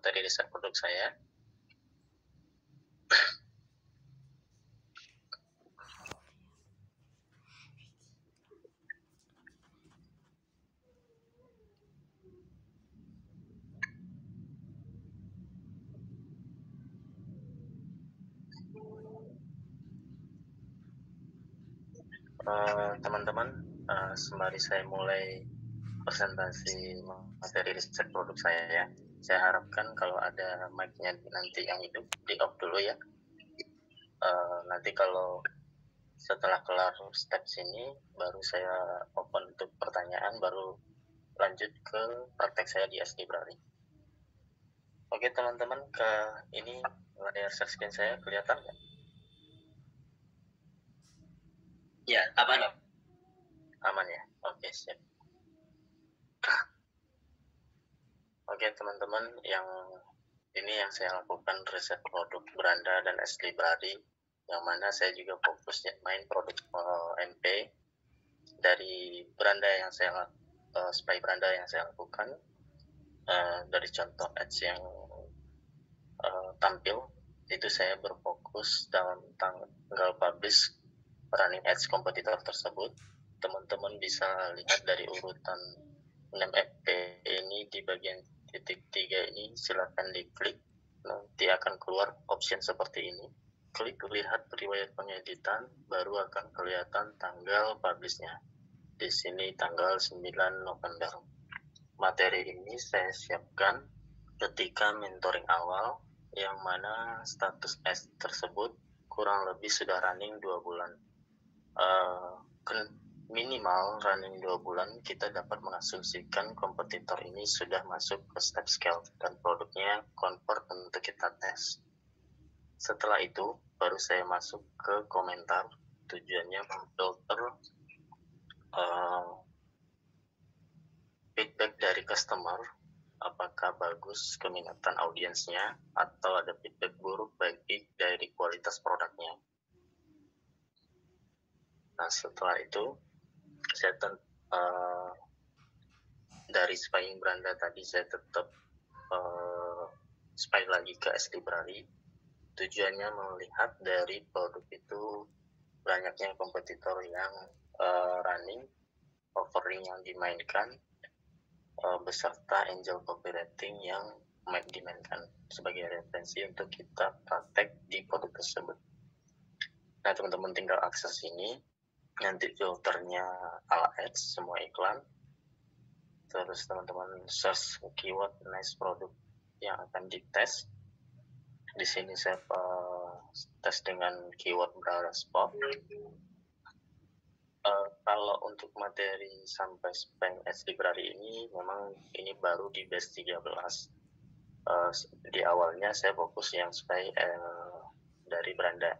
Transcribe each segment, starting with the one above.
materi riset produk saya. Teman-teman, sembari saya mulai presentasi materi riset produk saya ya, saya harapkan kalau ada mic-nya nanti yang hidup di off dulu ya. Nanti kalau setelah kelar step sini baru saya open untuk pertanyaan, baru lanjut ke praktek saya di S-Library. Oke teman-teman, ini layar share screen saya kelihatan nggak? Ya, aman. Aman ya? Oke, siap. Oke teman-teman, yang saya lakukan riset produk Branda dan S-Library, yang mana saya juga fokusnya main produk MP dari Branda yang saya spy Branda yang saya lakukan, dari contoh ads yang tampil itu saya berfokus dalam tanggal publish running ads kompetitor tersebut. Teman-teman bisa lihat dari urutan 6 FP ini di bagian titik 3 ini, silakan diklik, nanti akan keluar option seperti ini. Klik lihat riwayat pengeditan, baru akan kelihatan tanggal publishnya. Di sini tanggal 9 November. Materi ini saya siapkan ketika mentoring awal, yang mana status S tersebut kurang lebih sudah running 2 bulan. Minimal running 2 bulan, kita dapat mengasumsikan kompetitor ini sudah masuk ke step scale dan produknya convert untuk kita tes. Setelah itu, baru saya masuk ke komentar, tujuannya memfilter feedback dari customer, apakah bagus keminatan audiensnya, atau ada feedback buruk baik dari kualitas produknya. Nah, setelah itu, saya dari spying Branda tadi saya tetap spy lagi ke S-Library. Tujuannya melihat dari produk itu banyaknya kompetitor yang running, offering yang dimainkan, beserta angel copywriting yang dimainkan sebagai referensi untuk kita praktek di produk tersebut. Nah, teman-teman tinggal akses ini, nanti filternya ala ads, semua iklan. Terus teman-teman search keyword nice produk yang akan dites. Di sini saya tes dengan keyword Branda Spot. Kalau untuk materi sampai spam S-Library ini, memang ini baru di batch 13. Di awalnya saya fokus yang spy dari Branda.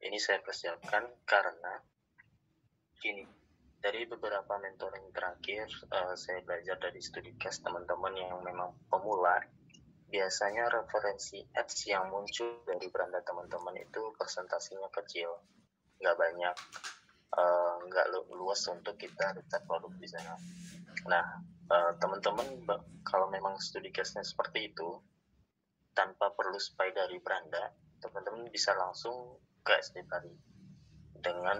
Ini saya persiapkan karena gini, dari beberapa mentoring terakhir, saya belajar dari studi case teman-teman yang memang pemula, biasanya referensi ads yang muncul dari Branda teman-teman itu persentasinya kecil, nggak banyak, nggak luas untuk kita riset produk di sana. Nah, teman-teman kalau memang studi case-nya seperti itu, tanpa perlu spy dari Branda, teman-teman bisa langsung ke S-Library dengan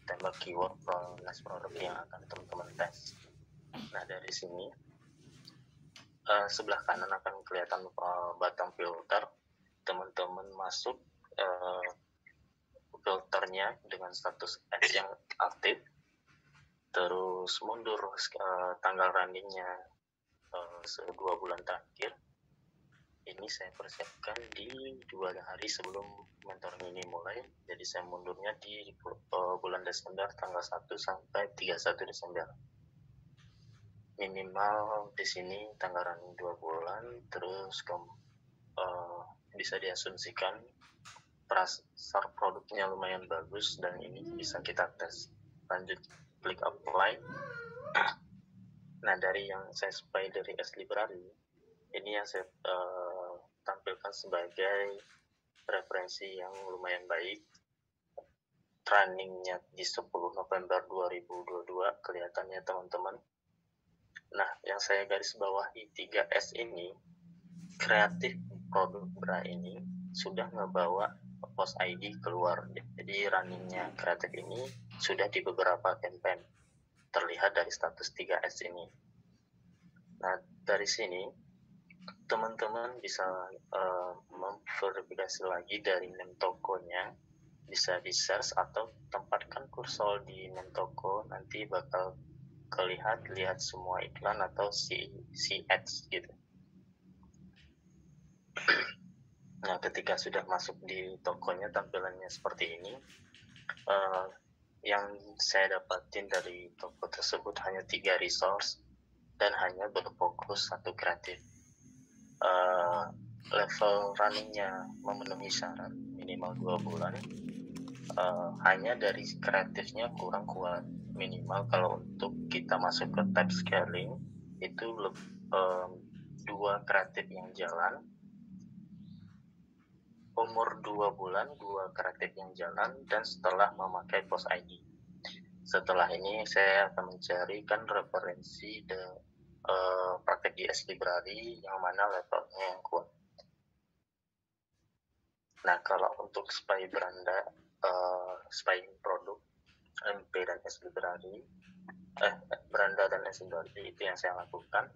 tembak keyword nice produk yang akan teman-teman tes. Nah, dari sini sebelah kanan akan kelihatan batang filter. Teman-teman masuk filternya dengan status ads yang aktif, terus mundur tanggal runningnya 2 bulan terakhir. Ini saya persiapkan di 2 hari sebelum mentoring ini mulai, jadi saya mundurnya di bulan Desember tanggal 1 sampai 31 Desember. Minimal di sini tanggal running 2 bulan, terus bisa diasumsikan pasar produknya lumayan bagus dan ini bisa kita tes. Lanjut klik apply. Nah, dari yang saya spy dari S-Library, ini yang saya tampilkan sebagai referensi yang lumayan baik. Runningnya di 10 November 2022 kelihatannya teman-teman. Nah, yang saya garis bawahi 3S ini, kreatif produk bra ini sudah ngebawa post ID keluar. Jadi runningnya kreatif ini sudah di beberapa campaign, terlihat dari status 3S ini. Nah, dari sini teman-teman bisa memverifikasi lagi dari name tokonya, bisa di search atau tempatkan kursor di name toko, nanti bakal lihat semua iklan atau si ads gitu. Nah, ketika sudah masuk di tokonya tampilannya seperti ini, yang saya dapatin dari toko tersebut hanya 3 resource dan hanya berfokus satu kreatif. Level runningnya memenuhi syarat minimal 2 bulan. Hanya dari kreatifnya kurang kuat. Minimal kalau untuk kita masuk ke tab scaling itu 2 kreatif yang jalan, umur 2 bulan 2 kreatif yang jalan, dan setelah memakai post ID. Setelah ini saya akan mencarikan referensi praktek di S-Library yang mana levelnya yang kuat. Nah, kalau untuk spy produk MP dan S-Library, Beranda dan S-Library itu yang saya lakukan.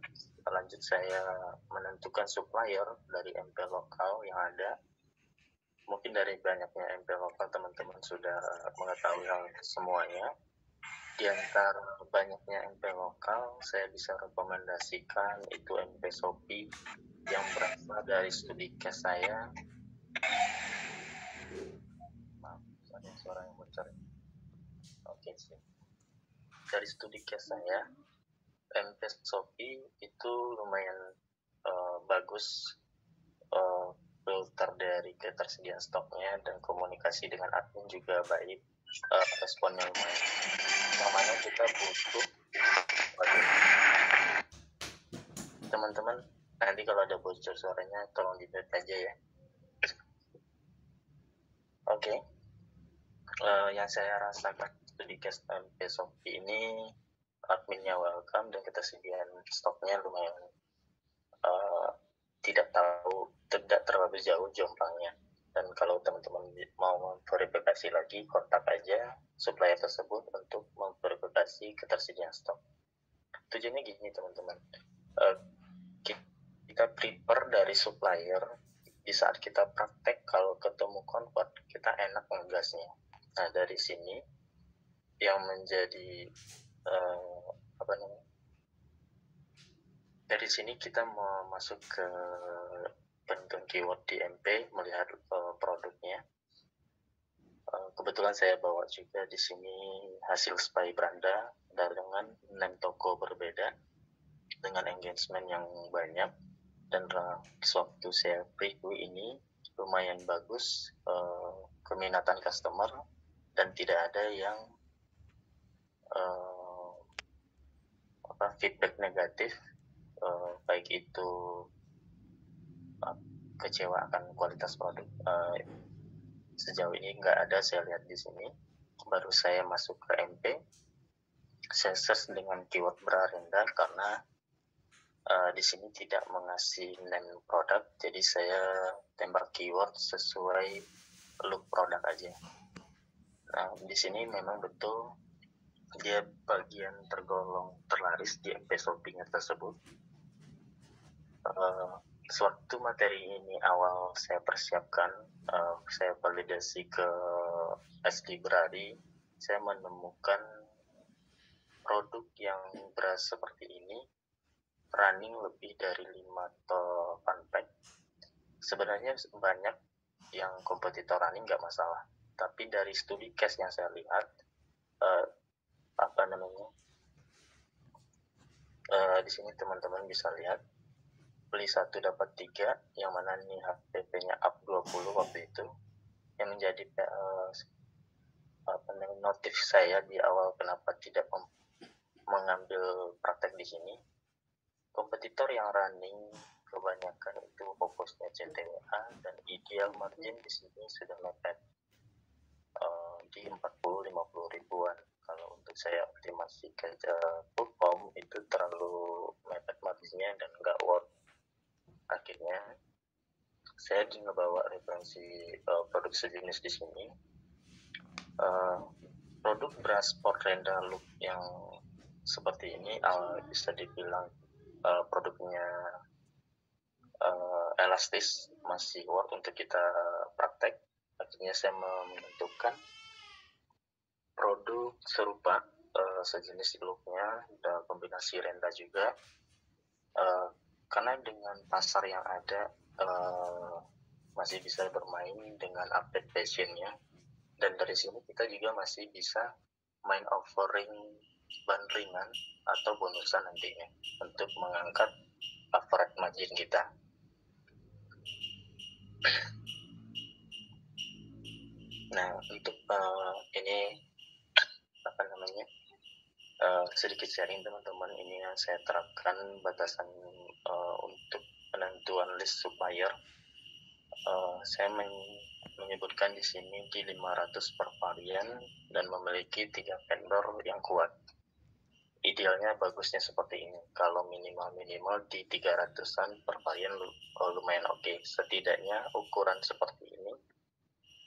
Lanjut saya menentukan supplier dari MP lokal yang ada. Mungkin dari banyaknya MP lokal teman-teman sudah mengetahui hal semuanya. Di antara banyaknya MP lokal, saya bisa rekomendasikan itu MP Shopee yang berasal dari studi case saya. Maaf, ada suara yang bocor. Oke, sih. Dari studi case saya, MP Shopee itu lumayan bagus, filter dari ketersediaan stoknya dan komunikasi dengan admin juga baik, responnya lumayan. Yang mana kita butuh teman-teman, nanti kalau ada bocor suaranya tolong di-mute aja ya. Oke. Yang saya rasakan studi case MP Shopee ini, adminnya welcome dan ketersediaan stoknya lumayan tidak terlalu jauh jomplangnya. Dan kalau teman-teman mau memverifikasi lagi, kontak aja supplier tersebut untuk memverifikasi ketersediaan stok. Tujuannya gini teman-teman, kita prepare dari supplier, di saat kita praktek kalau ketemu convert kita enak ngegasnya. Nah, dari sini yang menjadi dari sini kita mau masuk ke penentuan keyword di MP, melihat produknya. Kebetulan saya bawa juga di sini hasil spy Beranda dengan name toko berbeda, dengan engagement yang banyak, dan sewaktu saya preview ini lumayan bagus keminatan customer dan tidak ada yang feedback negatif, baik itu kecewa akan kualitas produk. Sejauh ini nggak ada saya lihat di sini. Baru saya masuk ke MP, saya search dengan keyword beranda karena di sini tidak mengasih name produk, jadi saya tembak keyword sesuai look produk aja. Nah, di sini memang betul dia bagian tergolong terlaris di MP Shopee-nya tersebut. Sewaktu materi ini awal saya persiapkan, saya validasi ke S-Library, saya menemukan produk yang beras seperti ini running lebih dari 5 token pack. Sebenarnya banyak yang kompetitor running nggak masalah, tapi dari studi case yang saya lihat, di sini teman-teman bisa lihat beli 1 dapat 3, yang mana ini HPP-nya up 20 waktu itu, yang menjadi notif saya di awal kenapa tidak mengambil praktek di sini. Kompetitor yang running kebanyakan itu fokusnya CTWA dan ideal margin di sini sudah mepet di 40-50 ribuan kalau untuk saya optimasi ke perform itu terlalu mepet marginnya dan nggak worth. Akhirnya saya ngebawa referensi produk sejenis di sini, produk beras sport renda loop yang seperti ini bisa dibilang produknya elastis, masih worth untuk kita praktek. Akhirnya saya menentukan produk serupa sejenis looknya dan kombinasi renda juga, karena dengan pasar yang ada masih bisa bermain dengan update fashionnya, dan dari sini kita juga masih bisa main offering bundlingan atau bonusan nantinya untuk mengangkat average margin kita. Nah, untuk ini sedikit sharing teman-teman, ini yang saya terapkan batasan untuk penentuan list supplier. Saya menyebutkan di sini di 500 per varian dan memiliki 3 vendor yang kuat. Idealnya bagusnya seperti ini. Kalau minimal di 300-an per varian lumayan oke. Setidaknya ukuran seperti ini,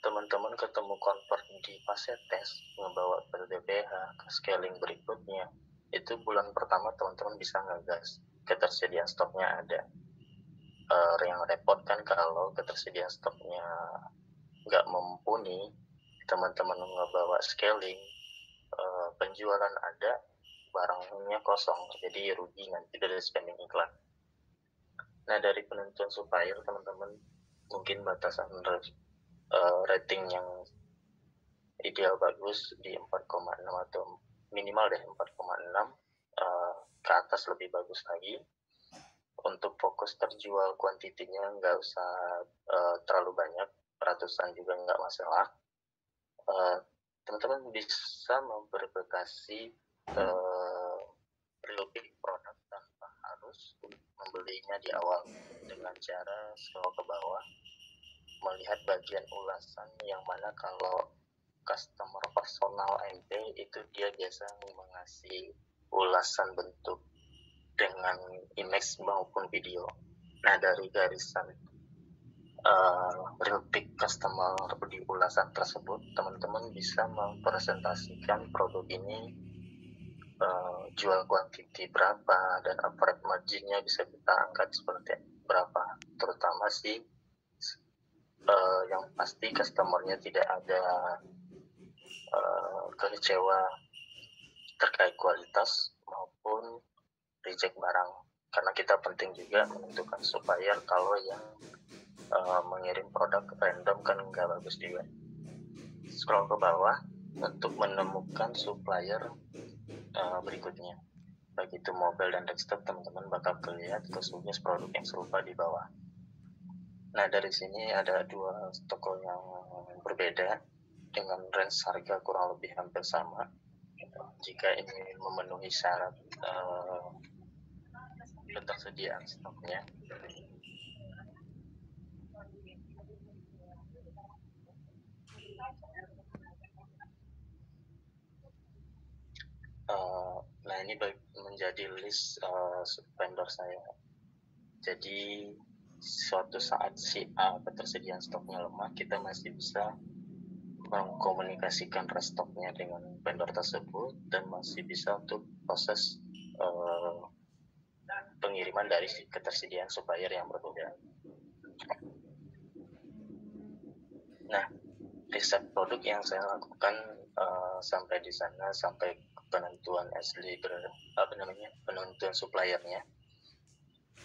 teman-teman ketemu convert di fase tes, ngebawa ke DPH, ke scaling berikutnya, itu bulan pertama teman-teman bisa ngegas, ketersediaan stoknya ada. Yang repot kan kalau ketersediaan stoknya nggak mumpuni, teman-teman ngebawa scaling, penjualan ada, barangnya kosong, jadi rugi nanti dari spending iklan. Nah, dari penentuan supplier, teman-teman mungkin batasan rating yang ideal bagus di 4,6 atau minimal deh 4,6, ke atas lebih bagus lagi. Untuk fokus terjual kuantitinya nggak usah terlalu banyak, ratusan juga nggak masalah. Teman-teman bisa memverifikasi real pick produk tanpa harus membelinya di awal dengan cara scroll ke bawah, melihat bagian ulasan yang mana kalau customer personal MP itu dia biasa mengasih ulasan bentuk dengan image maupun video. Nah, dari garisan real pick customer di ulasan tersebut, teman-teman bisa mempresentasikan produk ini jual kuantiti berapa dan average marginnya bisa kita angkat seperti berapa. Terutama sih yang pasti customernya tidak ada kecewa terkait kualitas maupun reject barang, karena kita penting juga menentukan supplier. Kalau yang mengirim produk random kan nggak bagus juga. Scroll ke bawah untuk menemukan supplier berikutnya, baik itu mobile dan desktop, teman-teman bakal kelihatan keseluruhan produk yang serupa di bawah. Nah, dari sini ada 2 toko yang berbeda dengan range harga kurang lebih hampir sama. Jika ini memenuhi syarat ketersediaan stoknya. Nah, ini menjadi list vendor saya. Jadi suatu saat si A ketersediaan stoknya lemah, kita masih bisa mengkomunikasikan restoknya dengan vendor tersebut dan masih bisa untuk proses pengiriman dari ketersediaan supplier yang berbeda. Nah, riset produk yang saya lakukan sampai di sana, sampai penentuan penentuan suppliernya.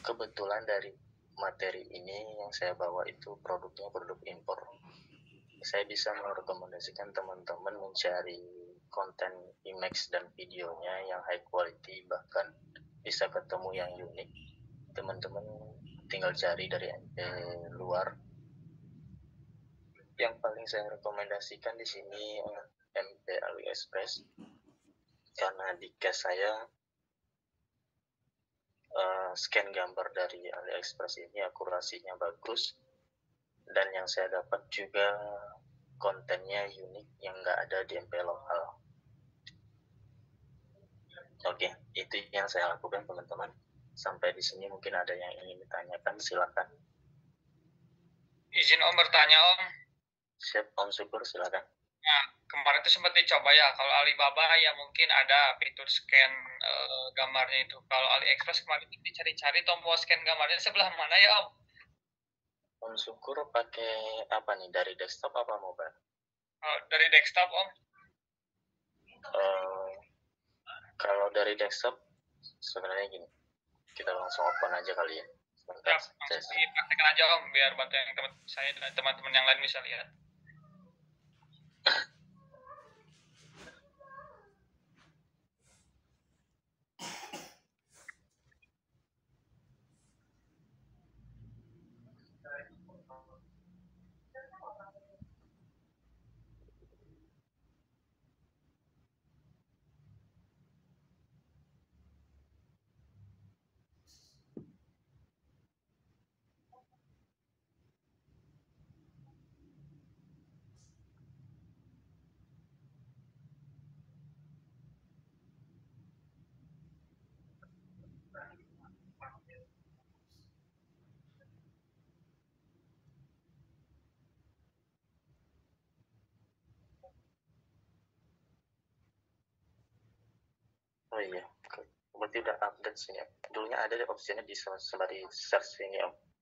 Kebetulan dari materi ini yang saya bawa itu produknya produk impor. Saya bisa merekomendasikan teman-teman mencari konten image dan videonya yang high quality, bahkan bisa ketemu yang unik. Teman-teman tinggal cari dari luar. Yang paling saya rekomendasikan di sini MP AliExpress, karena di case saya scan gambar dari AliExpress ini akurasinya bagus, dan yang saya dapat juga kontennya unik yang nggak ada di MP lokal. Oke, itu yang saya lakukan teman-teman. Sampai di sini mungkin ada yang ingin ditanyakan, silakan. Izin Om bertanya Om. Siap Om Syukur, silakan. Nah, kemarin itu sempat dicoba ya, kalau Alibaba ya mungkin ada fitur scan gambarnya itu. Kalau AliExpress kemarin dicari-cari tombol scan gambarnya sebelah mana ya Om? Om Syukur pakai apa nih, dari desktop apa mobile? Dari desktop Om. Kalau dari desktop sebenarnya gini, kita langsung open aja kali ya. Ya, langsung dipraktekkan aja Om, biar bantu yang saya dan teman-teman yang lain bisa lihat. Oh iya, berarti udah update sih ya. Dulunya ada opsinya di sembari search ini Om.